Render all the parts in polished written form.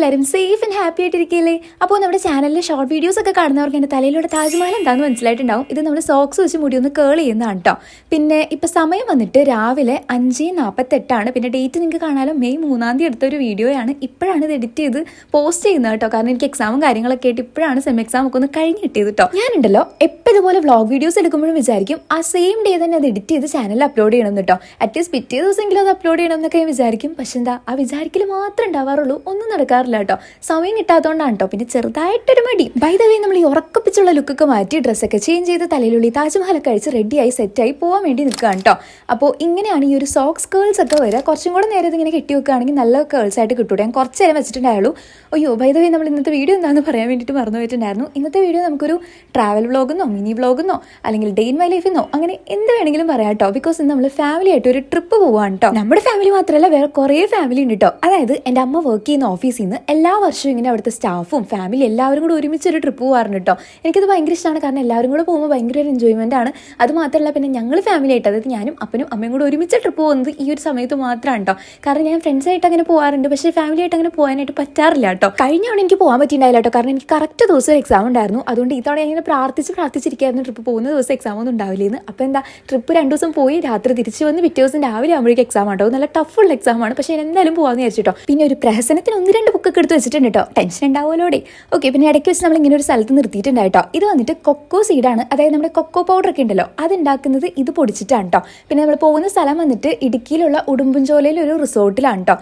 എല്ലാവരും safe and happy ആയിട്ടിരിക്കുകയല്ലേ? അപ്പോൾ നമ്മുടെ ചാനലിലെ ഷോർട്ട് വീഡിയോസ് ഒക്കെ കാണുന്നവർക്ക് എൻ്റെ തലയിലൂടെ താജ്മഹൽ എന്താണെന്ന് മനസ്സിലായിട്ടുണ്ടാവും. ഇത് നമ്മൾ സോക്സ് വെച്ച് മുടി ഒന്ന് കേൾ ചെയ്യുന്നതാണ് കേട്ടോ. പിന്നെ ഇപ്പോൾ സമയം വന്നിട്ട് രാവിലെ 5:48. പിന്നെ ഡേറ്റ് നിങ്ങൾക്ക് കാണാമല്ലോ, മെയ് 3 എടുത്ത ഒരു വീഡിയോയാണ്. ഇപ്പോഴാണ് ഇത് എഡിറ്റ് ചെയ്ത് പോസ്റ്റ് ചെയ്യുന്നത് കേട്ടോ. കാരണം എനിക്ക് എക്സാമും കാര്യങ്ങളൊക്കെ ആയിട്ട് ഇപ്പോഴാണ് സെം എക്സാം ഒക്കെ ഒന്ന് കഴിഞ്ഞ് കിട്ടിയത് കേട്ടോ. ഞാനുണ്ടല്ലോ എപ്പോൾ ഇതുപോലെ വ്ളോഗ് വീഡിയോസ് എടുക്കുമ്പോഴും വിചാരിക്കും ആ സെയിം ഡേ തന്നെ അത് എഡിറ്റ് ചെയ്ത് ചാനലിൽ അപ്ലോഡ് ചെയ്യണം കേട്ടോ. അറ്റ്ലീസ്റ്റ് പിറ്റേ ദിവസമെങ്കിലും അത് അപ്ലോഡ് ചെയ്യണം എന്നൊക്കെ ഞാൻ വിചാരിക്കും. പക്ഷെ എന്താ, ആ വിചാരിക്കൽ മാത്രം ഉണ്ടാവാറുള്ളൂ, ഒന്നും നടക്കാറില്ല കേട്ടോ. സമയം കിട്ടാത്തതുകൊണ്ടാണ് കേട്ടോ. പിന്നെ ചെറുതായിട്ടൊരു മടി. ബൈ ദ വേ, നമ്മൾ ഈ ഉറക്കപ്പിച്ചുള്ള ലുക്കൊക്കെ മാറ്റി ഡ്രസ്സൊക്കെ ചേഞ്ച് ചെയ്ത് തലയിലുള്ളി താജ്മഹലൊക്കെ കഴിച്ച് റെഡിയായി സെറ്റായി പോകാൻ വേണ്ടി നിൽക്കുകയാണ് കേട്ടോ. അപ്പോൾ ഇങ്ങനെയാണ് ഈ ഒരു സോക്സ് കേൾസ് ഒക്കെ വരിക. കുറച്ചും കൂടെ നേരം ഇതിങ്ങനെ കെട്ടി വെക്കുകയാണെങ്കിൽ നല്ല കേൾസ് ആയിട്ട് കിട്ടൂടെ. ഞാൻ കുറച്ച് നേരം വെച്ചിട്ടുണ്ടായുള്ളൂ. അയ്യോ, ബൈ ദ വേ, നമ്മൾ ഇന്നത്തെ വീഡിയോ എന്താണെന്ന് പറയാൻ വേണ്ടിയിട്ട് മറന്നു പോയിട്ടുണ്ടായിരുന്നു. ഇന്നത്തെ വീഡിയോ നമുക്കൊരു ട്രാവൽ വ്ളോഗെന്നോ മിനി വ്ളോഗെന്നോ അല്ലെങ്കിൽ ഡേ ഇൻ മൈ ലൈഫെന്നോ അങ്ങനെ എന്ത് വേണമെങ്കിലും പറയാം കേട്ടോ. ബിക്കോസ് ഇന്ന് നമ്മൾ ഫാമിലി ആയിട്ട് ഒരു ട്രിപ്പ് പോവാണ് കേട്ടോ. നമ്മുടെ ഫാമിലി മാത്രമല്ല, വേറെ കുറേ ഫാമിലി ഉണ്ട് കേട്ടോ. അതായത് എൻ്റെ അമ്മ വർക്ക് ചെയ്യുന്ന ഓഫീസിൽ നിന്ന് എല്ലാ വർഷവും ഇങ്ങനെ അവിടുത്തെ സ്റ്റാഫും ഫാമിലി എല്ലാവരും കൂടെ ഒരുമിച്ചൊരു ട്രിപ്പ് പോകാറുണ്ട് കേട്ടോ. എനിക്കത് ഭയങ്കര ഇഷ്ടമാണ്. കാരണം എല്ലാവരും കൂടെ പോകുമ്പോൾ ഭയങ്കര ഒരു എൻജോയ്മെൻ്റ് ആണ്. അത് മാത്രമല്ല, പിന്നെ ഞങ്ങൾ ഫാമിലി ആയിട്ട്, അതായത് ഞാനും അപ്പനും അമ്മയും കൂടെ ഒരുമിച്ച് ട്രിപ്പ് പോകുന്നത് ഈ ഒരു സമയത്ത് മാത്രമാണ് കേട്ടോ. കാരണം ഞാൻ ഫ്രണ്ട്സായിട്ട് അങ്ങനെ പോകാറുണ്ട്, പക്ഷേ ഫാമിലി ആയിട്ട് അങ്ങനെ പോകാനായിട്ട് പറ്റാറില്ല കേട്ടോ. കഴിഞ്ഞാണ് എനിക്ക് പോകാൻ പറ്റിയിട്ടുണ്ടായില്ല കേട്ടോ. കാരണം എനിക്ക് കറക്റ്റ് ദിവസം ഒരു എക്സാം ഉണ്ടായിരുന്നു. അതുകൊണ്ട് ഇതോടെ ഞാൻ പ്രാർത്ഥിച്ചിരിക്കുകയായിരുന്നു ട്രിപ്പ് പോകുന്ന ദിവസം എക്സാം ഒന്നും ഉണ്ടാവില്ലെന്ന്. അപ്പോൾ എന്താ, ട്രിപ്പ് 2 ദിവസം പോയി രാത്രി തിരിച്ച് വന്ന് പിറ്റേ ദിവസം രാവിലെ ആകുമ്പോഴേക്കും എക്സാം ആട്ടോ. നല്ല ടഫുള്ള എക്സാം ആണ്. പക്ഷേ ഞാൻ എന്തായാലും പോകാമെന്ന് വിചാരിച്ചിട്ടോ. പിന്നെ ഒരു പ്രഹസനത്തിന് 1-2 ബുക്കൊക്കെ എടുത്ത് വെച്ചിട്ടുണ്ട് കേട്ടോ. ടെൻഷൻ ഉണ്ടാവുമല്ലോടെ. ഓക്കെ, പിന്നെ ഇടയ്ക്ക് വെച്ച് നമ്മൾ ഇങ്ങനെ ഒരു സ്ഥലത്ത് നിർത്തിയിട്ടുണ്ടായിട്ടോ. ഇത് വന്നിട്ട് കൊക്കോ സീഡാണ്. അതായത് നമ്മുടെ കൊക്കോ പൗഡർ ഒക്കെ ഉണ്ടല്ലോ, അതുണ്ടാക്കുന്നത് ഇത് പൊടിച്ചിട്ടാണ് കേട്ടോ. പിന്നെ നമ്മൾ പോകുന്ന സ്ഥലം വന്നിട്ട് ഇടുക്കിയിലുള്ള ഉടുമ്പൻചോലയിൽ ഒരു റിസോർട്ടിലാണ് കേട്ടോ.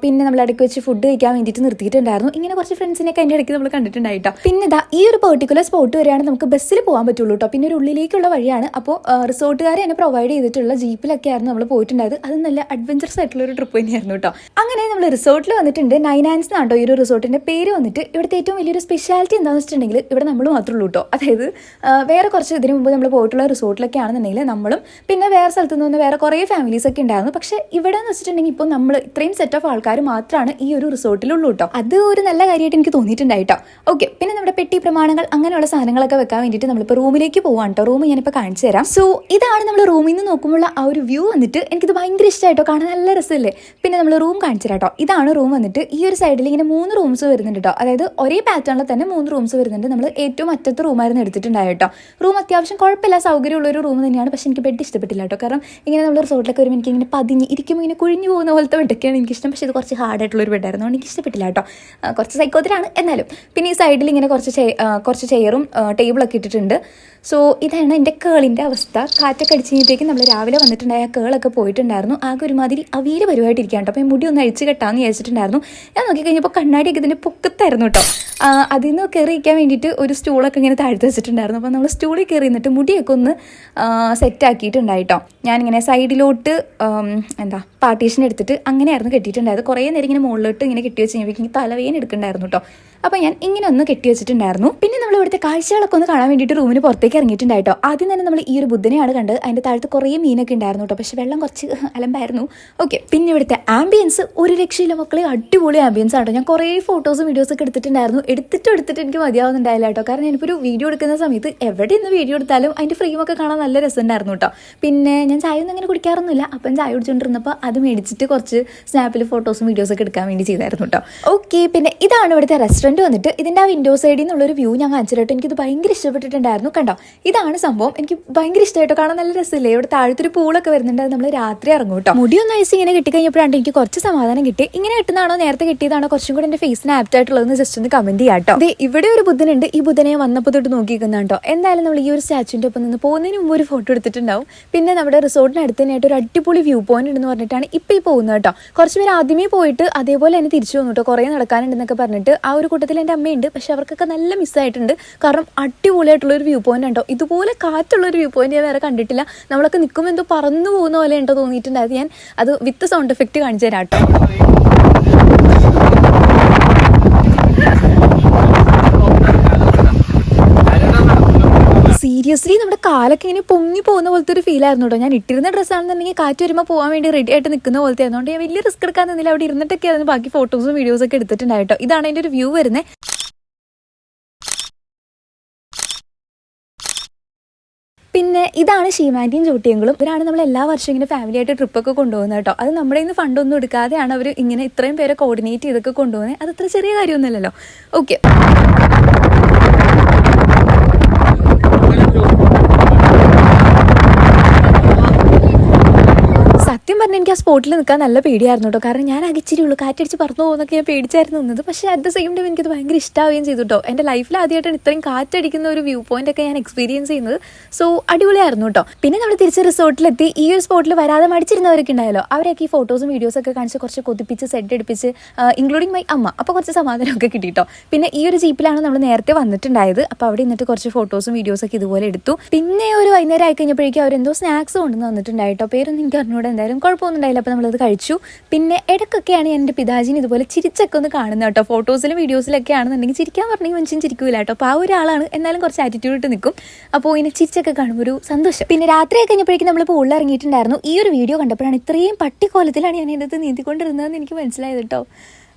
പിന്നെ നമ്മൾ ഇടയ്ക്ക് വെച്ച് ഫുഡ് കഴിക്കാൻ വേണ്ടിയിട്ട് നിർത്തിയിട്ടുണ്ടായിരുന്നു. ഇങ്ങനെ കുറച്ച് ഫ്രണ്ട്സിനെയൊക്കെ അതിൻ്റെ ഇടയ്ക്ക് നമ്മൾ കണ്ടിട്ടുണ്ടായിട്ടോ. പിന്നെ ഇതാ ഈ ഒരു പെർട്ടിക്കുലർ സ്പോട്ട് വരെയാണ് നമുക്ക് ബസ്സിൽ പോകാൻ പറ്റുള്ളൂ കേട്ടോ. പിന്നെ ഒരു ഉള്ളിലേക്കുള്ള വഴിയാണ്. അപ്പോൾ റിസോർട്ടുകാർ തന്നെ പ്രൊവൈഡ് ചെയ്തിട്ടുള്ള ജീപ്പിലൊക്കെ ആയിരുന്നു നമ്മൾ പോയിട്ടുണ്ടായത്. അത് നല്ല അഡ്വഞ്ചറസ് ആയിട്ടുള്ള ഒരു ട്രിപ്പ് തന്നെയായിരുന്നു കേട്ടോ. അങ്ങനെ നമ്മൾ റിസോർട്ടിൽ വന്നിട്ടുണ്ട്. 9 ആൻഡ്സ് എന്നാണ് കേട്ടോ ഈ ഒരു റിസോർട്ടിൻ്റെ പേര് വന്നിട്ട്. ഇവിടുത്തെ ഏറ്റവും വലിയൊരു സ്പെഷ്യാലിറ്റി എന്താണെന്ന് വെച്ചിട്ടുണ്ടെങ്കിൽ ഇവിടെ നമ്മൾ മാത്രമേ ഉള്ളൂ കേട്ടോ. അതായത് വേറെ കുറച്ച് ഇതിന് മുമ്പ് നമ്മൾ പോയിട്ടുള്ള റിസോർട്ടിലൊക്കെ ആണെന്നുണ്ടെങ്കിൽ നമ്മളും പിന്നെ വേറെ സ്ഥലത്ത് നിന്ന് വേറെ കുറേ ഫാമിലീസ് ഒക്കെ ഉണ്ടായിരുന്നു. പക്ഷേ ഇവിടെ എന്ന് വെച്ചിട്ടുണ്ടെങ്കിൽ ഇപ്പോൾ നമ്മൾ ഇത്രയും സെറ്റ് ഓഫ് ആൾക്കാർ മാത്രമാണ് ഈ ഒരു റിസോർട്ടിലുള്ളൂ കേട്ടോ. അത് ഒരു നല്ല കാര്യമായിട്ട് എനിക്ക് തോന്നിയിട്ടുണ്ടായിട്ടോ. ഓക്കെ, പിന്നെ നമ്മുടെ പെട്ടി പ്രമാണങ്ങൾ അങ്ങനെയുള്ള സാധനങ്ങളൊക്കെ വെക്കാൻ വേണ്ടിയിട്ട് നമ്മളിപ്പോൾ റൂമിലേക്ക് പോകാൻ കേട്ടോ. റൂം ഞാനിപ്പോൾ കാണിച്ചു തരാം. സോ ഇതാണ് നമ്മൾ റൂമിൽ നിന്ന് നോക്കുമ്പോൾ ആ ഒരു വ്യൂ വന്നിട്ട് എനിക്കിത് ഭയങ്കര ഇഷ്ടമായിട്ടോ. കാണാൻ നല്ല രസമല്ലേ. പിന്നെ നമ്മൾ റൂം കാണിച്ചു തരാം കേട്ടോ. ഇതാണ് റൂം വന്നിട്ട്. ഈ ഒരു സൈഡിൽ ഇങ്ങനെ 3 റൂംസ് വരുന്നുണ്ട് കേട്ടോ. അതായത് ഒരേ പാറ്റേണിൽ തന്നെ 3 റൂംസ് വരുന്നുണ്ട്. നമ്മൾ ഏറ്റവും അറ്റത്തെ റൂമായിരുന്നു എടുത്തിട്ടുണ്ടായത് കേട്ടോ. റൂം അത്യാവശ്യം കുഴപ്പമില്ല, സൗകര്യമുള്ള ഒരു റൂം തന്നെയാണ്. പക്ഷേ എനിക്ക് ബെഡ് ഇഷ്ടപ്പെട്ടില്ല കേട്ടോ. കാരണം ഇങ്ങനെ നമ്മൾ റിസോർട്ടിലൊക്കെ വരുമ്പോൾ എനിക്ക് ഇങ്ങനെ പതിഞ്ഞ് ഇരിക്കുമ്പോൾ ഇങ്ങനെ കുഴിഞ്ഞു പോകുന്ന പോലത്തെ ബെഡൊക്കെയാണ് എനിക്കിഷ്ടം. പക്ഷേ ഇത് കുറച്ച് ഹാർഡായിട്ടുള്ളൊരു ബെഡായിരുന്നു, എനിക്ക് ഇഷ്ടപ്പെട്ടില്ല കേട്ടോ. കുറച്ച് സൈക്കോത്തിലാണ് എന്നാലും. പിന്നെ ഈ സൈഡിൽ ഇങ്ങനെ കുറച്ച് ചെയറും ടേബിളൊക്കെ ഇട്ടിട്ടുണ്ട്. സോ ഇതാണ് എൻ്റെ കേളിൻ്റെ അവസ്ഥ. കാറ്റൊക്കെ അടിച്ച് കഴിഞ്ഞപ്പോഴേക്കും നമ്മൾ രാവിലെ വന്നിട്ടുണ്ടായ കേളൊക്കെ പോയിട്ടുണ്ടായിരുന്നു. ആകെ ഒരുമാതിരി അവീര് പരിപാടിയിരിക്കാൻ കേട്ടോ. അപ്പോൾ ഈ മുടി ഒന്ന് അഴിച്ച് കെട്ടാമെന്ന് വിചാരിച്ചിട്ടുണ്ടായിരുന്നു. ഞാൻ നോക്കിക്കഴിഞ്ഞപ്പോൾ കണ്ണാടിയൊക്കെ ഇതിൻ്റെ പൊക്കത്തായിരുന്നു കേട്ടോ. അതിൽ നിന്ന് കയറി ഇരിക്കാൻ വേണ്ടിയിട്ട് ഒരു സ്റ്റൂളൊക്കെ ഇങ്ങനെ താഴ്ത്തി വെച്ചിട്ടുണ്ടായിരുന്നു. അപ്പോൾ നമ്മൾ സ്റ്റൂളിൽ കയറി നിന്നിട്ട് മുടിയൊക്കെ ഒന്ന് സെറ്റാക്കിയിട്ടുണ്ടായിട്ടോ. ഞാനിങ്ങനെ സൈഡിലോട്ട് പാർട്ടീഷൻ എടുത്തിട്ട് അങ്ങനെയായിരുന്നു കെട്ടിയിട്ടുണ്ടായത്. കുറേ നേരം ഇങ്ങനെ മുകളിലോട്ട് ഇങ്ങനെ കെട്ടി വെച്ച് കഴിഞ്ഞപ്പോൾ തലവേദന എടുക്കുന്നുണ്ടായിരുന്നു കേട്ടോ. അപ്പോൾ ഞാൻ ഇങ്ങനെ ഒന്ന് കെട്ടി വെച്ചിട്ടുണ്ടായിരുന്നു. പിന്നെ നമ്മൾ ഇവിടുത്തെ കാഴ്ചകളൊക്കെ ഒന്ന് കാണാൻ വേണ്ടിയിട്ട് റൂമിന് പുറത്തേക്ക് ഇറങ്ങിയിട്ടുണ്ടായിട്ടോ. ആദ്യം തന്നെ നമ്മൾ ഈ ഒരു ബുദ്ധനെയാണ് കണ്ടത്. അതിൻ്റെ താഴത്ത് കുറേ മീനൊക്കെ ഉണ്ടായിരുന്നു കേട്ടോ. പക്ഷേ വെള്ളം കുറച്ച് അലമ്പായിരുന്നു. ഓക്കെ, പിന്നെ ഇവിടുത്തെ ആംബിയൻസ് ഒരു രക്ഷയില്ല മക്കളെ, അടിപൊളി ആംബിയൻസ് ആട്ടോ. ഞാൻ കുറേ ഫോട്ടോസും വീഡിയോസൊക്കെ എടുത്തിട്ടുണ്ടായിരുന്നു. എടുത്തിട്ട് എനിക്ക് മതിയാവുന്നുണ്ടായില്ല കേട്ടോ. കാരണം ഞാനിപ്പോൾ ഒരു വീഡിയോ എടുക്കുന്ന സമയത്ത് എവിടെ നിന്ന് വീഡിയോ എടുത്താലും അതിൻ്റെ ഫ്രെയിമൊക്കെ കാണാൻ നല്ല രസമുണ്ടായിരുന്നു കേട്ടോ. പിന്നെ ഞാൻ ചായ ഒന്നും അങ്ങനെ കുടിക്കാറൊന്നുമില്ല. അപ്പം ചായ കുടിച്ചുകൊണ്ടിരുന്നപ്പോൾ അത് മേടിച്ചിട്ട് കുറച്ച് സ്നാപ്പിൽ ഫോട്ടോസും വീഡിയോസൊക്കെ എടുക്കാൻ വേണ്ടി ചെയ്തായിരുന്നു കേട്ടോ. ഓക്കെ, പിന്നെ ഇതാണ് ഇവിടുത്തെ റെസ്റ്റോറൻറ്റ് വന്നിട്ട്. ഇതിൻ്റെ ആ വിൻഡോ സൈഡിൽ നിന്നുള്ളൊരു വ്യൂ ഞാൻ കാണിച്ചിട്ട് എനിക്കിത് ഭയങ്കര ഇഷ്ടപ്പെട്ടിട്ടുണ്ടായിരുന്നു കണ്ടോ. ഇതാണ് സംഭവം. എനിക്ക് ഭയങ്കര ഇഷ്ടമായിട്ടോ. കാണാൻ നല്ല രസമില്ലേ. ഇവിടെ താഴത്തൊരു പൂളൊക്കെ വരുന്നുണ്ട്. നമ്മൾ രാത്രി ഇറങ്ങും കേട്ടോ. മുടിയൊന്നും ഐസ് ഇങ്ങനെ കെട്ടിക്കഴിഞ്ഞപ്പോഴാണ് എനിക്ക് കുറച്ച് സമാധാനം കിട്ടി. ഇങ്ങനെ കിട്ടുന്നതാണോ നേരത്തെ കെട്ടിയതാണോ കുറച്ചും കൂടെ എൻ്റെ ഫേസിന് ആപ്റ്റ് ആയിട്ടുള്ളതെന്ന് ജസ്റ്റ് ഒന്ന് കമന്റ് ചെയ്യാം കേട്ടോ. അതെ, ഇവിടെ ഒരു ബുദ്ധനുണ്ട്. ഈ ബുദ്ധനെ വന്നപ്പോൾ തൊട്ട് നോക്കിയിരിക്കുന്ന കേട്ടോ. എന്തായാലും നമ്മൾ ഈ ഒരു സ്റ്റാച്ചുവിൻ്റെ ഒപ്പം നിന്ന് പോകുന്നതിന് മുമ്പ് ഒരു ഫോട്ടോ എടുത്തിട്ടുണ്ടാവും. പിന്നെ നമ്മുടെ റിസോർട്ടിന് അടുത്ത് തന്നെയായിട്ട് ഒരു അടിപൊളി വ്യൂ പോയിന്റ് ഉണ്ടെന്ന് പറഞ്ഞിട്ടാണ് ഇപ്പോൾ ഈ പോകുന്നത് കേട്ടോ. കുറച്ച് പേര് ആദ്യമേ പോയിട്ട് അതേപോലെ തന്നെ തിരിച്ചു വന്നു കേട്ടോ. കുറേ നടക്കാനുണ്ടെന്നൊക്കെ പറഞ്ഞിട്ട്. ആ ഒരു കൂട്ടത്തിൽ എൻ്റെ അമ്മയുണ്ട്. പക്ഷെ അവർക്കൊക്കെ നല്ല മിസ്സായിട്ടുണ്ട്. കാരണം അടിപൊളിയായിട്ടുള്ളൊരു വ്യൂ പോയിന്റ് ഉണ്ടോ. ഇതുപോലെ കാറ്റുള്ളൊരു വ്യൂ പോയിന്റ് ഞാൻ വേറെ കണ്ടിട്ടില്ല. നമ്മളൊക്കെ നിൽക്കുമ്പോൾ എന്തോ പറന്നു പോകുന്ന പോലെ ഉണ്ടോ തോന്നിയിട്ടുണ്ടായത്. ഞാൻ അത് വിത്ത് സൗണ്ട് എഫക്റ്റ് കാണിച്ചു തരാം കേട്ടോ. സീരിയസ്ലി നമ്മുടെ കാലൊക്കെ ഇങ്ങനെ പൊങ്ങി പോകുന്ന പോലത്തെ ഒരു ഫീൽ ആയിരുന്നു കേട്ടോ. ഞാൻ ഇട്ടിരുന്ന ഡ്രസ്സാണെന്നുണ്ടെങ്കിൽ കാറ്റ് വരുമ്പോൾ പോകാൻ വേണ്ടി റെഡി ആയിട്ട് നിൽക്കുന്ന പോലത്തെ ആയതുകൊണ്ട് ഞാൻ വലിയ റിസ്ക് എടുക്കാൻ നിന്നില്ല. അവിടെ ഇരുന്നിട്ടൊക്കെ ആയിരുന്നു ബാക്കി ഫോട്ടോസും വീഡിയോസൊക്കെ എടുത്തിട്ടുണ്ടായിട്ടോ. ഇതാണ് അതിൻ്റെ ഒരു വ്യൂ വരുന്നത്. പിന്നെ ഇതാണ് ഷീമാൻറ്റിയും ചൂട്ടിയങ്ങളും. ഇവരാണ് നമ്മൾ എല്ലാ വർഷവും ഇങ്ങനെ ഫാമിലി ആയിട്ട് ട്രിപ്പൊക്കെ കൊണ്ടുപോകുന്നത് കേട്ടോ. അത് നമ്മുടെ ഇന്ന് ഫണ്ടൊന്നും എടുക്കാതെയാണ് അവർ ഇങ്ങനെ ഇത്രയും പേരെ കോർഡിനേറ്റ് ചെയ്തൊക്കെ കൊണ്ടുപോകുന്നത്. അത് അത്ര ചെറിയ കാര്യമൊന്നുമല്ലല്ലോ. ഓക്കെ, സത്യം പറഞ്ഞാൽ എനിക്ക് ആ സ്പോട്ടിൽ നിൽക്കാൻ നല്ല പേടിയായിരുന്നു കേട്ടോ. കാരണം ഞാൻ ഇച്ചിരി ഉള്ളൂ കാറ്റടിച്ച് പറന്നു പോകുന്നൊക്കെ ഞാൻ പേടിച്ചായിരുന്നു നിന്നത്. പക്ഷേ അറ്റ് ദ സെയിം ടൈം എനിക്കത് ഭയങ്കര ഇഷ്ടമാവുകയും ചെയ്തു കേട്ടോ. എൻ്റെ ലൈഫിൽ ആദ്യമായിട്ടാണ് ഇത്രയും കാറ്റടിക്കുന്ന ഒരു വ്യൂ പോയിന്റ് ഒക്കെ ഞാൻ എക്സ്പീരിയൻസ് ചെയ്യുന്നത്. സോ അടിപൊളിയായിരുന്നു കേട്ടോ. പിന്നെ നമ്മൾ തിരിച്ച് റിസോർട്ടിലെത്തി. ഈ ഒരു സ്പോട്ടിൽ വരാതെ മടിച്ചിരുന്നവരൊക്കെ ഉണ്ടായല്ലോ, അവരൊക്കെ ഈ ഫോട്ടോസും വീഡിയോസൊക്കെ കാണിച്ച് കുറച്ച് കൊതിപ്പിച്ച് സെറ്റ് എടുപ്പിച്ച്, ഇൻക്ലൂഡിങ് മൈ അമ്മ. അപ്പോൾ കുറച്ച് സമാധാനമൊക്കെ കിട്ടി കേട്ടോ. പിന്നെ ഈ ഒരു ജീപ്പിലാണ് നമ്മൾ നേരത്തെ വന്നിട്ടുണ്ടായത്. അപ്പോൾ അവിടെ നിന്നിട്ട് കുറച്ച് ഫോട്ടോസും വീഡിയോസൊക്കെ ഇതുപോലെ എടുത്തു. പിന്നെ ഒരു വൈകുന്നേരം ആയി കഴിഞ്ഞപ്പോഴേക്കും അവരെന്തോ സ്നാക്സ് കൊണ്ടുവന്ന് വന്നിട്ടുണ്ടായിട്ടോ. പേരൊന്നും എനിക്ക് അറിഞ്ഞൂടെ, എന്തായാലും കുഴപ്പമൊന്നും ഉണ്ടായില്ല. അപ്പോൾ നമ്മളത് കഴിച്ചു. പിന്നെ ഇടയ്ക്കൊക്കെയാണ് എൻ്റെ പിതാജിന് ഇതുപോലെ ചിരിച്ചൊക്കെ ഒന്ന് കാണുന്നത് കേട്ടോ. ഫോട്ടോസിലും വീഡിയോസിലൊക്കെ ആണെന്നുണ്ടെങ്കിൽ ചിരിക്കാൻ പറഞ്ഞെങ്കിൽ മനുഷ്യൻ ചിരിക്കൂല കേട്ടോ. അപ്പോൾ ആ ഒരാളാണ്, എന്നാലും കുറച്ച് ആറ്റിറ്റ്യൂഡ് ഇട്ട് നിൽക്കും. അപ്പോൾ ഇങ്ങനെ ചിരിച്ചൊക്കെ കാണുമ്പോൾ ഒരു സന്തോഷം. പിന്നെ രാത്രി ആയി കഴിഞ്ഞപ്പോഴേക്കും നമ്മൾ പൂളിൽ ഇറങ്ങിയിട്ടുണ്ടായിരുന്നു. ഈ ഒരു വീഡിയോ കണ്ടപ്പോഴാണ് ഇത്രയും പട്ടിക്കോലത്തിലാണ് ഞാൻ ഇതിനകത്ത് നീന്തിക്കൊണ്ടിരുന്നതെന്ന് എനിക്ക് മനസ്സിലായത് കേട്ടോ.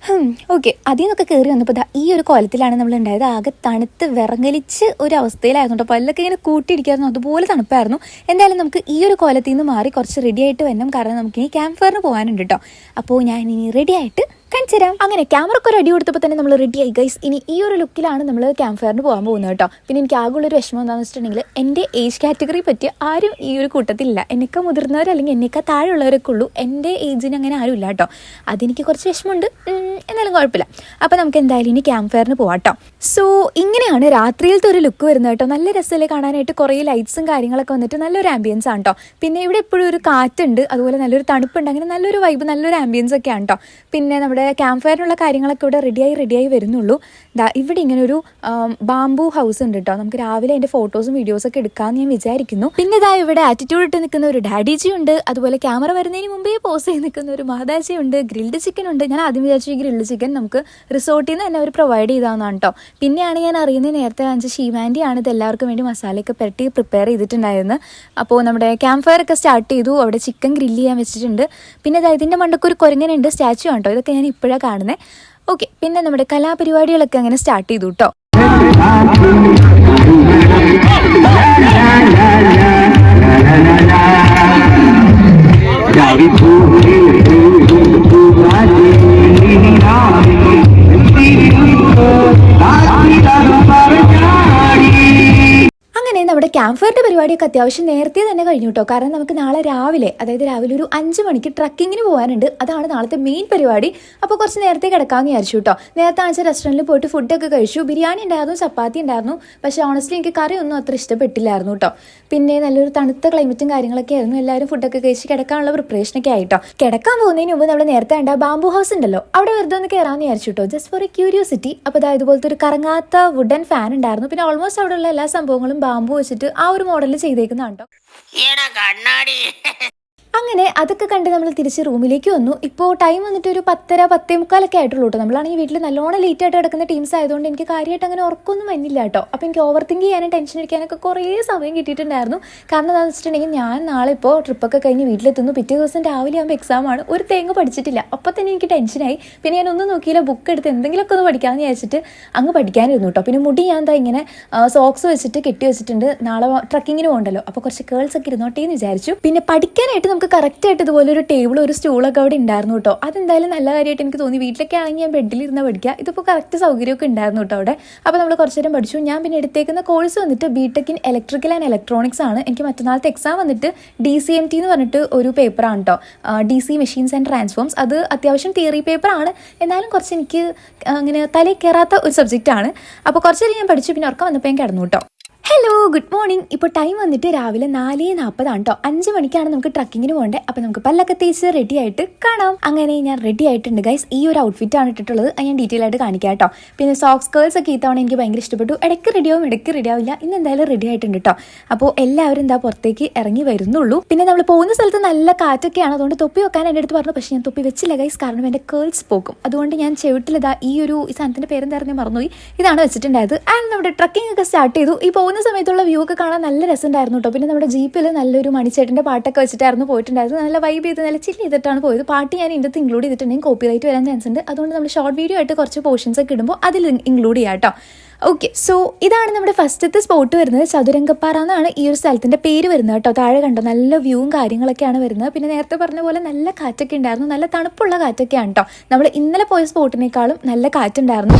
ഓക്കെ, അതിൽ നിന്നൊക്കെ കയറി വന്നപ്പോൾ ഈ ഒരു കോലത്തിലാണ് നമ്മൾ ഉണ്ടായത്. ആകെ തണുത്ത് വിറങ്ങലിച്ച് ഒരു അവസ്ഥയിലായിരുന്നു കേട്ടോ. പല്ലൊക്കെ ഇങ്ങനെ കൂട്ടിയിടിക്കായിരുന്നു, അതുപോലെ തണുപ്പായിരുന്നു. എന്തായാലും നമുക്ക് ഈ ഒരു കോലത്തിൽ നിന്ന് മാറി കുറച്ച് റെഡി ആയിട്ട് വരണം. കാരണം നമുക്ക് ഇനി ക്യാമ്പ് ഫയറിന് പോകാനുണ്ട് കേട്ടോ. അപ്പോൾ ഞാൻ ഇനി റെഡി ആയിട്ട് കാണിച്ചു തരാം. അങ്ങനെ ക്യാമറയ്ക്ക് ഒരു അടി കൊടുത്തപ്പോൾ തന്നെ നമ്മൾ റെഡി ആയി ഗൈസ്. ഇനി ഈ ഒരു ലുക്കിലാണ് നമ്മൾ ക്യാമ്പ് ഫയറിന് പോകാൻ പോകുന്നത് കേട്ടോ. പിന്നെ എനിക്ക് ആകെയുള്ളൊരു വിഷമം എന്താണെന്ന് വെച്ചിട്ടുണ്ടെങ്കിൽ എൻ്റെ ഏജ് കാറ്റഗറി പറ്റിയ ആരും ഈ ഒരു കൂട്ടത്തിലില്ല. എന്നേക്കാൾ മുതിർന്നവർ അല്ലെങ്കിൽ എന്നേക്കാൾ താഴെയുള്ളവരൊക്കെ ഉള്ളൂ. എൻ്റെ ഏജിന് അങ്ങനെ ആരും ഇല്ല കേട്ടോ. അതെനിക്ക് കുറച്ച് വിഷമമുണ്ട്, എന്നാലും കുഴപ്പമില്ല. അപ്പോൾ നമുക്ക് എന്തായാലും ഇനി ക്യാമ്പ് ഫയറിന് പോകാം കേട്ടോ. സോ ഇങ്ങനെയാണ് രാത്രിയിലത്തെ ഒരു ലുക്ക് വരുന്നത് കേട്ടോ. നല്ല രസമല്ലേ കാണാനായിട്ട്. കുറേ ലൈറ്റ്സും കാര്യങ്ങളൊക്കെ വന്നിട്ട് നല്ലൊരു ആംബിയൻസ് ആണ് കേട്ടോ. പിന്നെ ഇവിടെ എപ്പോഴും ഒരു കാറ്റുണ്ട്, അതുപോലെ നല്ലൊരു തണുപ്പുണ്ട്. അങ്ങനെ നല്ലൊരു വൈബ്, നല്ലൊരു ആംബിയൻസ് ഒക്കെ ആണ് കേട്ടോ. പിന്നെ നമ്മുടെ ക്യാമ്പ് ഫയറിനുള്ള കാര്യങ്ങളൊക്കെ ഇവിടെ റെഡിയായി വരുന്നുള്ളൂ. ഇവിടെ ഇങ്ങനെ ഒരു ബാംബു ഹൗസ് ഉണ്ട് കേട്ടോ. നമുക്ക് രാവിലെ അതിൻ്റെ ഫോട്ടോസും വീഡിയോസൊക്കെ എടുക്കാമെന്ന് ഞാൻ വിചാരിക്കുന്നു. പിന്നെ ഇവിടെ ആറ്റിറ്റ്യൂഡ് ഇട്ട് നിൽക്കുന്ന ഒരു ഡാഡിജി ഉണ്ട്. അതുപോലെ ക്യാമറ വരുന്നതിന് മുമ്പേ പോസ് ചെയ്ത് നിൽക്കുന്ന ഒരു മഹദാജി ഉണ്ട്. ഗ്രിൽഡ് ചിക്കൻ ഉണ്ട്. ഞാൻ ആദ്യം വിചാരിച്ചു ഈ ഗ്രിൽഡ് ചിക്കൻ നമുക്ക് റിസോർട്ടിൽ നിന്ന് തന്നെ അവർ പ്രൊവൈഡ് ചെയ്താന്നാണ് കേട്ടോ. പിന്നെയാണ് ഞാൻ അറിയുന്നത് നേരത്തെ കാണിച്ച ഷീമാൻറ്റിയാണ് ഇത് എല്ലാവർക്കും വേണ്ടി മസാലയൊക്കെ പുരട്ടി പ്രിപ്പയർ ചെയ്തിട്ടുണ്ടായിരുന്നത്. അപ്പോൾ നമ്മുടെ ക്യാമ്പ് ഫയർ ഒക്കെ സ്റ്റാർട്ട് ചെയ്തു. അവിടെ ചിക്കൻ ഗ്രില്ല് ചെയ്യാൻ വെച്ചിട്ടുണ്ട്. പിന്നെ ഇതിൻ്റെ മണ്ടക്ക് ഒരു കുരങ്ങനുണ്ട്, സ്റ്റാച്ചു ആണ് കേട്ടോ. ഇതൊക്കെ ഞാൻ ഇപ്പോഴാണ് കാണുന്നത്. ഓക്കെ, പിന്നെ നമ്മുടെ കലാപരിപാടികളൊക്കെ അങ്ങനെ സ്റ്റാർട്ട് ചെയ്തു കേട്ടോ. അങ്ങനെ നമ്മുടെ ക്യാമ്പ് ഫയറിൻ്റെ പരിപാടിയൊക്കെ അത്യാവശ്യം നേരത്തെ തന്നെ കഴിഞ്ഞു കേട്ടോ. കാരണം നമുക്ക് നാളെ രാവിലെ, അതായത് രാവിലെ ഒരു 5 മണിക്ക് ട്രക്കിങ്ങിന് പോകാനുണ്ട്. അതാണ് നാളത്തെ മെയിൻ പരിപാടി. അപ്പോൾ കുറച്ച് നേരത്തെ കിടക്കാമെന്ന് വിചാരിച്ചു കേട്ടോ. നേരത്തെ ആഴ്ച റെസ്റ്റോറൻറ്റിൽ പോയിട്ട് ഫുഡൊക്കെ കഴിച്ചു. ബിരിയാണി ഉണ്ടായിരുന്നു, ചപ്പാത്തി ഉണ്ടായിരുന്നു. പക്ഷേ ഓണസ്റ്റ്ലി എനിക്ക് കറിയൊന്നും അത്ര ഇഷ്ടപ്പെട്ടില്ലായിരുന്നു കേട്ടോ. പിന്നെ നല്ലൊരു തണുത്ത ക്ലൈമറ്റും കാര്യങ്ങളൊക്കെ ആയിരുന്നു. എല്ലാവരും ഫുഡൊക്കെ കഴിച്ച് കിടക്കാനുള്ള പ്രിപ്പറേഷനൊക്കെ ആയിട്ടോ. കിടക്കാൻ പോകുന്നതിന് മുമ്പ് നമ്മൾ നേരത്തെ കണ്ട ബാംബു ഹൗസ് ഉണ്ടല്ലോ, അവിടെ വെറുതെ ഒന്ന് കയറാമെന്ന് വിചാരിച്ചു കേട്ടോ. Just for A curiosity. അപ്പോൾ ഇതുപോലത്തെ ഒരു കറങ്ങാത്ത വുഡൻ ഫാൻ ഉണ്ടായിരുന്നു. പിന്നെ ഓൾമോസ്റ്റ് അവിടെയുള്ള എല്ലാ സംഭവങ്ങളും ബാംബു വെച്ചിട്ട് ആ ഒരു മോഡലിൽ ചെയ്തേക്കുന്നതാണ് കേട്ടോ. അങ്ങനെ അതൊക്കെ കണ്ട് നമ്മൾ തിരിച്ച് റൂമിലേക്ക് വന്നു. ഇപ്പോൾ ടൈം വന്നിട്ട് ഒരു 10:30, 10:45 ആയിട്ടുള്ളൂ കേട്ടോ. നമ്മളാണെങ്കിൽ വീട്ടിൽ നല്ലോണം ലേറ്റ് ആയിട്ട് കിടക്കുന്ന ടീംസ് ആയതുകൊണ്ട് എനിക്ക് കാര്യമായിട്ട് അങ്ങനെ ഉറക്കൊന്നും വന്നില്ല കേട്ടോ. അപ്പോൾ എനിക്ക് ഓവർ തിങ്ക് ചെയ്യാനും ടെൻഷൻ അടിക്കാനൊക്കെ കുറേ സമയം കിട്ടിയിട്ടുണ്ടായിരുന്നു. കാരണം എന്താണെന്ന് വെച്ചിട്ടുണ്ടെങ്കിൽ ഞാൻ നാളെ ഇപ്പോൾ ട്രിപ്പൊക്കെ കഴിഞ്ഞ് വീട്ടിലെത്തുന്നു. പിറ്റേ ദിവസം രാവിലെ ആകുമ്പോൾ എക്സാമാണ്. ഒരു തേങ്ങ പഠിച്ചിട്ടില്ല. അപ്പോൾ തന്നെ എനിക്ക് ടെൻഷനായി. പിന്നെ ഞാനൊന്നും നോക്കിയില്ല, ബുക്ക് എടുത്ത് എന്തെങ്കിലുമൊക്കെ ഒന്ന് പഠിക്കാമെന്ന് വിചാരിച്ചിട്ട് അങ്ങ് പഠിക്കാനിരുന്നു കേട്ടോ. പിന്നെ മുടി ഞാൻ ഇങ്ങനെ സോക്സ് വെച്ചിട്ട് കെട്ടി വെച്ചിട്ടുണ്ട്. നാളെ ട്രക്കിങ്ങിന് പോകണ്ടല്ലോ, അപ്പോൾ കുറച്ച് കേൾസ് ഒക്കെ ഇരുന്നോട്ടേ എന്ന് വിചാരിച്ചു. പിന്നെ പഠിക്കാനായിട്ട് നമുക്ക് കറക്റ്റായിട്ട് ഇതുപോലെ ഒരു ടേബിൾ, ഒരു സ്റ്റൂളൊക്കെ അവിടെ ഉണ്ടായിരുന്നു കേട്ടോ. അതെന്തായാലും നല്ല കാര്യമായിട്ട് എനിക്ക് തോന്നി. വീട്ടിലൊക്കെ ആണെങ്കിൽ ഞാൻ ബെഡിലിരുന്ന് പഠിക്കുക. ഇതിപ്പോൾ കറക്റ്റ് സൗകര്യമൊക്കെ ഉണ്ടായിരുന്നു കേട്ടോ അവിടെ. അപ്പോൾ നമ്മൾ കുറച്ച് നേരം പഠിച്ചു. ഞാൻ പിന്നെ എടുത്തേക്കുന്ന കോഴ്സ് വന്നിട്ട് BTech in electrical and electronics ആണ്. എനിക്ക് മറ്റന്നാളത്തെ എക്സാം വന്നിട്ട് DCMT എന്ന് പറഞ്ഞിട്ട് ഒരു പേപ്പറാണ് കേട്ടോ. DC machines and transforms. അത് അത്യാവശ്യം തിയറി പേപ്പറാണ്, എന്നാലും കുറച്ച് എനിക്ക് അങ്ങനെ തലയിൽ കയറാത്ത ഒരു സബ്ജക്റ്റാണ്. അപ്പോൾ കുറച്ച് നേരം ഞാൻ പഠിച്ചു. പിന്നെ ഉറക്കം വന്നപ്പോൾ ഞാൻ കിടന്നു കേട്ടോ. Hello, good morning. ഇപ്പോൾ ടൈം വന്നിട്ട് രാവിലെ 4:40 കേട്ടോ. 5 മണിക്കാണ് നമുക്ക് ട്രക്കിങ്ങിന് പോകേണ്ടത്. അപ്പോൾ നമുക്ക് പല്ലൊക്കെ തേച്ച് റെഡി ആയിട്ട് കാണാം. അങ്ങനെ ഞാൻ റെഡി ആയിട്ടുണ്ട് ഗൈസ്. ഈ ഒരു ഔട്ട്ഫിറ്റാണ് ഇട്ടിട്ടുള്ളത്. അത് ഞാൻ ഡീറ്റെയിൽ ആയിട്ട് കാണിക്കാം കേട്ടോ. പിന്നെ സോക്സ് കേൾസ് ഒക്കെ ഈ തവണ എനിക്ക് ഭയങ്കര ഇഷ്ടപ്പെട്ടു. ഇടയ്ക്ക് റെഡിയാവും, ഇടയ്ക്ക് റെഡിയാവില്ല. ഇന്ന് എന്തായാലും റെഡി ആയിട്ടുണ്ട് കേട്ടോ. അപ്പോൾ എല്ലാവരും പുറത്തേക്ക് ഇറങ്ങി വരുന്നുള്ളൂ. പിന്നെ നമ്മൾ പോകുന്ന സ്ഥലത്ത് നല്ല കാറ്റൊക്കെയാണ്. അതുകൊണ്ട് തൊപ്പി വെക്കാൻ എൻ്റെ അടുത്ത് പറഞ്ഞു. പക്ഷേ ഞാൻ തൊപ്പി വെച്ചില്ല ഗൈസ്, കാരണം എൻ്റെ കേൾസ് പോക്കും. അതുകൊണ്ട് ഞാൻ ചെവിട്ടിലിതാ ഈ സാധനത്തിൻ്റെ പേരെന്തായിരുന്നു മറന്നുപോയി, ഇതാണ് വെച്ചിട്ടുണ്ടായത്. ആൻഡ് നമ്മുടെ ട്രക്കിംഗ് ഒക്കെ സ്റ്റാർട്ട് ചെയ്തു. ഈ പോകുന്ന സമയത്തുള്ള വ്യൂ ഒക്കെ കാണാൻ നല്ല രസമുണ്ടായിരുന്നു കേട്ടോ. പിന്നെ നമ്മുടെ ജീപ്പിൽ നല്ലൊരു മണിച്ചേട്ടൻ്റെ പാട്ടൊക്കെ വെച്ചിട്ടായിരുന്നു പോയിട്ടുണ്ടായിരുന്നത്. നല്ല വൈബ് ചെയ്ത് നല്ല ചില്ല് ചെയ്തിട്ടാണ് പോയത്. പാട്ട് ഞാൻ ഇതിൻ്റെ അകത്ത് ഇൻക്ലൂഡ് ചെയ്തിട്ടുണ്ടെങ്കിൽ കോപ്പിറൈറ്റ് വരാൻ ചാൻസ് ഉണ്ട്. അതുകൊണ്ട് നമ്മൾ ഷോർട്ട് വീഡിയോ ആയിട്ട് കുറച്ച് പോർഷൻസ് ഒക്കെ ഇടുമ്പോൾ അതിൽ ഇൻക്ലൂഡ് ചെയ്യാം കേട്ടോ. ഓക്കെ, സോ ഇതാണ് നമ്മുടെ ഫസ്റ്റത്തെ സ്പോട്ട് വരുന്നത്. ചതുരംഗപ്പാറ എന്നാണ് ഈ ഒരു സ്ഥലത്തിൻ്റെ പേര് വരുന്നത് കേട്ടോ. താഴെ കണ്ടോ നല്ല വ്യൂവും കാര്യങ്ങളൊക്കെയാണ് വരുന്നത്. പിന്നെ നേരത്തെ പറഞ്ഞ പോലെ നല്ല കാറ്റൊക്കെ ഉണ്ടായിരുന്നു, നല്ല തണുപ്പുള്ള കാറ്റൊക്കെയാണ് കേട്ടോ. നമ്മൾ ഇന്നലെ പോയ സ്പോട്ടിനേക്കാളും നല്ല കാറ്റുണ്ടായിരുന്നു.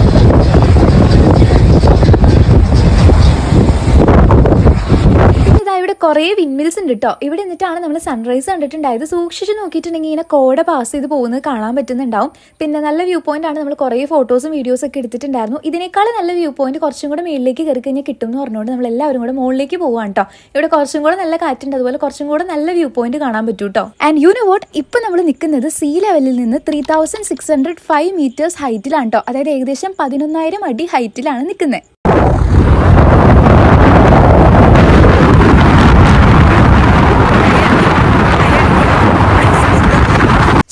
ഇവിടെ കുറേ വിൻമിൽസ് ഉണ്ട് കേട്ടോ. ഇവിടെ നിന്നിട്ടാണ് നമ്മൾ സൺറൈസ് കണ്ടിട്ടുണ്ടായത്. സൂക്ഷിച്ച് നോക്കിയിട്ടുണ്ടെങ്കിൽ ഇങ്ങനെ കോട പാസ് ചെയ്ത് പോകുന്നത് കാണാൻ പറ്റുന്നുണ്ടാവും. പിന്നെ നല്ല വ്യൂ പോയിന്റ് ആണ്. നമ്മൾ കുറേ ഫോട്ടോസും വീഡിയോസും ഒക്കെ എടുത്തിട്ടുണ്ടായിരുന്നു. ഇതിനേക്കാൾ നല്ല വ്യൂ പോയിന്റ് കുറച്ചും കൂടെ മുകളിലേക്ക് കയറി കഴിഞ്ഞാൽ കിട്ടും എന്ന് പറഞ്ഞുകൊണ്ട് നമ്മൾ എല്ലാവരും കൂടെ മുകളിലേക്ക് പോവാണ് കേട്ടോ. ഇവിടെ കുറച്ചും കൂടെ നല്ല കാറ്റുണ്ട്, അതുപോലെ കുറച്ചും കൂടെ നല്ല വ്യൂ പോയിന്റ് കാണാൻ പറ്റും കേട്ടോ. ആൻഡ് യു നോ വാട്ട്, ഇപ്പം നമ്മൾ നിൽക്കുന്നത് സീ ലെവലിൽ നിന്ന് 3605 മീറ്റേഴ്സ് ഹൈറ്റിലാണ് കേട്ടോ. അതായത് ഏകദേശം 11,000 അടി ഹൈറ്റിലാണ് നിൽക്കുന്നത്.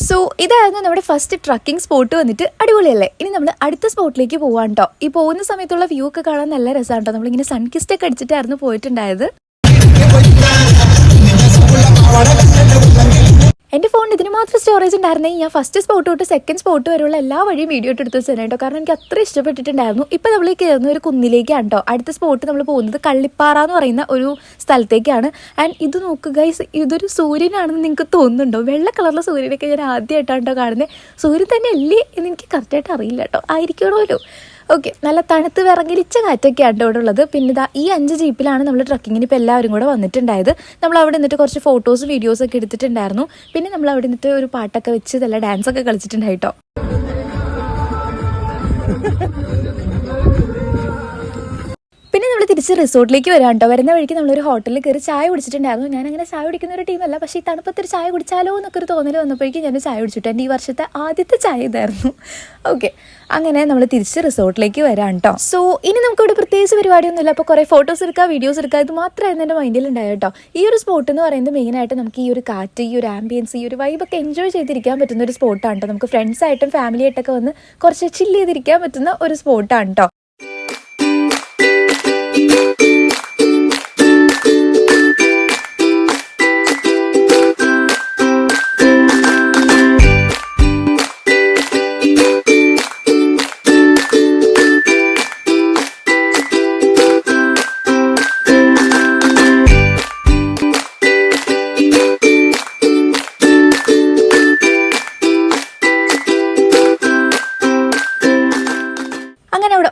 സോ ഇതായിരുന്നു നമ്മുടെ ഫസ്റ്റ് ട്രക്കിംഗ് സ്പോട്ട് വന്നിട്ട്. അടിപൊളിയല്ലേ? ഇനി നമ്മൾ അടുത്ത സ്പോട്ടിലേക്ക് പോവാൻ കേട്ടോ. ഈ പോകുന്ന സമയത്തുള്ള വ്യൂ ഒക്കെ കാണാൻ നല്ല രസമാണ് കേട്ടോ. നമ്മളിങ്ങനെ സൺകിസ്റ്റ് ഒക്കെ അടിച്ചിട്ടായിരുന്നു പോയിട്ടുണ്ടായത്. എൻ്റെ ഫോണിൽ ഇതിന് മാത്രം സ്റ്റോറേജ് ഉണ്ടായിരുന്നെങ്കിൽ ഞാൻ ഫസ്റ്റ് സ്പോട്ട് തൊട്ട് സെക്കൻഡ് സ്പോട്ട് വരെയുള്ള എല്ലാ വഴിയും വീഡിയോ ഇട്ട് എടുത്ത് വെച്ചാൽ കേട്ടോ. കാരണം എനിക്ക് അത്ര ഇഷ്ടപ്പെട്ടിട്ടുണ്ടായിരുന്നു. ഇപ്പോൾ നമ്മൾ ഈ കയറുന്ന ഒരു കുന്നിലേക്കാണ് കേട്ടോ. അടുത്ത സ്പോട്ട് നമ്മൾ പോകുന്നത് കള്ളിപ്പാറ എന്ന് പറയുന്ന ഒരു സ്ഥലത്തേക്കാണ്. ആൻഡ് ഇത് നോക്കുക ഗൈസ്, ഇതൊരു സൂര്യനാണെന്ന് നിങ്ങൾക്ക് തോന്നുന്നുണ്ടോ? വെള്ള കളറിലെ സൂര്യനൊക്കെ ഞാൻ ആദ്യമായിട്ടാണ് കേട്ടോ കാണുന്നത്. സൂര്യൻ തന്നെ അല്ലേ എന്ന് എനിക്ക് കറക്റ്റായിട്ട് അറിയില്ല കേട്ടോ. ആയിരിക്കണമല്ലോ. ഓക്കെ, നല്ല തണുത്ത് വിറങ്ങിരിച്ച കാറ്റൊക്കെയാണ് ഇവിടെ ഉള്ളത്. പിന്നെ ഇതാ ഈ 5 ജീപ്പിലാണ് നമ്മൾ ട്രക്കിങ്ങിന് ഇപ്പോൾ എല്ലാവരും കൂടെ വന്നിട്ടുണ്ടായത്. നമ്മൾ അവിടെ നിന്നിട്ട് കുറച്ച് ഫോട്ടോസും വീഡിയോസൊക്കെ എടുത്തിട്ടുണ്ടായിരുന്നു. പിന്നെ നമ്മൾ അവിടെ നിന്നിട്ട് ഒരു പാട്ടൊക്കെ വെച്ച് നല്ല ഡാൻസൊക്കെ കളിച്ചിട്ടുണ്ടായിട്ടോ. പിന്നെ നമ്മൾ തിരിച്ച് റിസോർട്ടിലേക്ക് വരാം കേട്ടോ. വരുന്ന വഴിക്ക് നമ്മളൊരു ഹോട്ടലിൽ കയറി ചായ കുടിച്ചിട്ടുണ്ടായിരുന്നു. ഞാനങ്ങനെ ചായ കുടിക്കുന്ന ഒരു ടീമല്ല, പക്ഷേ ഈ തണുപ്പത്തൊരു ചായ കുടിച്ചാലോ എന്നൊക്കെ ഒരു തോന്നൽ വന്നപ്പോഴേക്കും ഞാൻ ചായ കുടിച്ചിട്ട് എൻ്റെ ഈ വർഷത്തെ ആദ്യത്തെ ചായ ഇതായിരുന്നു. ഓക്കെ, അങ്ങനെ നമ്മൾ തിരിച്ച് റിസോർട്ടിലേക്ക് വരാം കേട്ടോ. സോ ഇനി നമുക്കിവിടെ പ്രത്യേകിച്ച് പരിപാടിയൊന്നുമില്ല. അപ്പോൾ കുറേ ഫോട്ടോസ് എടുക്കുക, വീഡിയോസ് എടുക്കുക, ഇത് മാത്രമായിരുന്നു എൻ്റെ മൈൻഡിലുണ്ടായത് കേട്ടോ. ഈ ഒരു സ്പോട്ട് എന്ന് പറയുന്നത് മെയിനായിട്ട് നമുക്ക് ഈ ഒരു കാറ്റ്, ഈ ഒരു ആംബിയൻസ്, ഈ ഒരു വൈബൊക്കെ എൻജോയ് ചെയ്തിരിക്കാൻ പറ്റുന്ന ഒരു സ്പോട്ടാണ് കേട്ടോ. നമുക്ക് ഫ്രണ്ട്സായിട്ടും ഫാമിലിയായിട്ടൊക്കെ വന്ന് കുറച്ച് ചില്ല് ചെയ്തിരിക്കാൻ പറ്റുന്ന ഒരു സ്പോട്ടാണ് കേട്ടോ.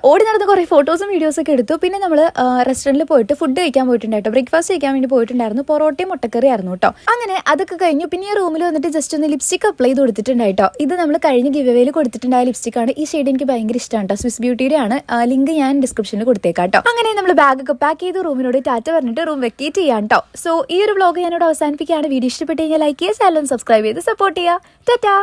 ഓടി നടന്ന് കുറേ ഫോട്ടോസും വീഡിയോസൊക്കെ എടുത്തു. പിന്നെ നമ്മൾ റെസ്റ്റോറൻറ്റിൽ പോയിട്ട് ഫുഡ് കഴിക്കാൻ പോയിട്ടുണ്ടായിട്ടോ. ബ്രേക്ക്ഫാസ്റ്റ് കഴിക്കാൻ വേണ്ടി പോയിട്ടുണ്ടായിരുന്നു. പൊറോട്ടയും മുട്ടക്കറി ആയിരുന്നു കേട്ടോ. അങ്ങനെ അതൊക്കെ കഴിഞ്ഞു. പിന്നെ റൂമിൽ വന്നിട്ട് ജസ്റ്റ് ഒന്ന് ലിപ്സ്റ്റിക് അപ്ലൈ ചെയ്ത് കൊടുത്തിട്ടുണ്ടായിട്ടോ. ഇത് നമ്മൾ കഴിഞ്ഞ ഗിവ്-അവേയിൽ കൊടുത്തിട്ടുണ്ടായ ലിപ്സ്റ്റിക്കാണ്. ഈ ഷെയ്ഡ് എനിക്ക് ഭയങ്കര ഇഷ്ടമാണ് കേട്ടോ. സ്വിസ് ബ്യൂട്ടിയുടെ ആണ്. ലിങ്ക് ഞാൻ ഡിസ്ക്രിപ്ഷനിൽ കൊടുത്തേക്കാം കേട്ടോ. അങ്ങനെ നമ്മൾ ബാഗൊക്കെ പാക്ക് ചെയ്ത് റൂമിനോട് ടാറ്റ പറഞ്ഞിട്ട് റൂം വെക്കേറ്റ് ചെയ്യാം കേട്ടോ. സോ ഈ ഒരു വ്ലോഗ് ഞാനിവിടെ അവസാനിപ്പിക്കുകയാണ്. വീഡിയോ ഇഷ്ടപ്പെട്ട് കഴിഞ്ഞാൽ ലൈക്ക് ചെയ്യുക, ചാനൽ സബ്സ്ക്രൈബ് ചെയ്ത് സപ്പോർട്ട് ചെയ്യുക. ടാറ്റാ.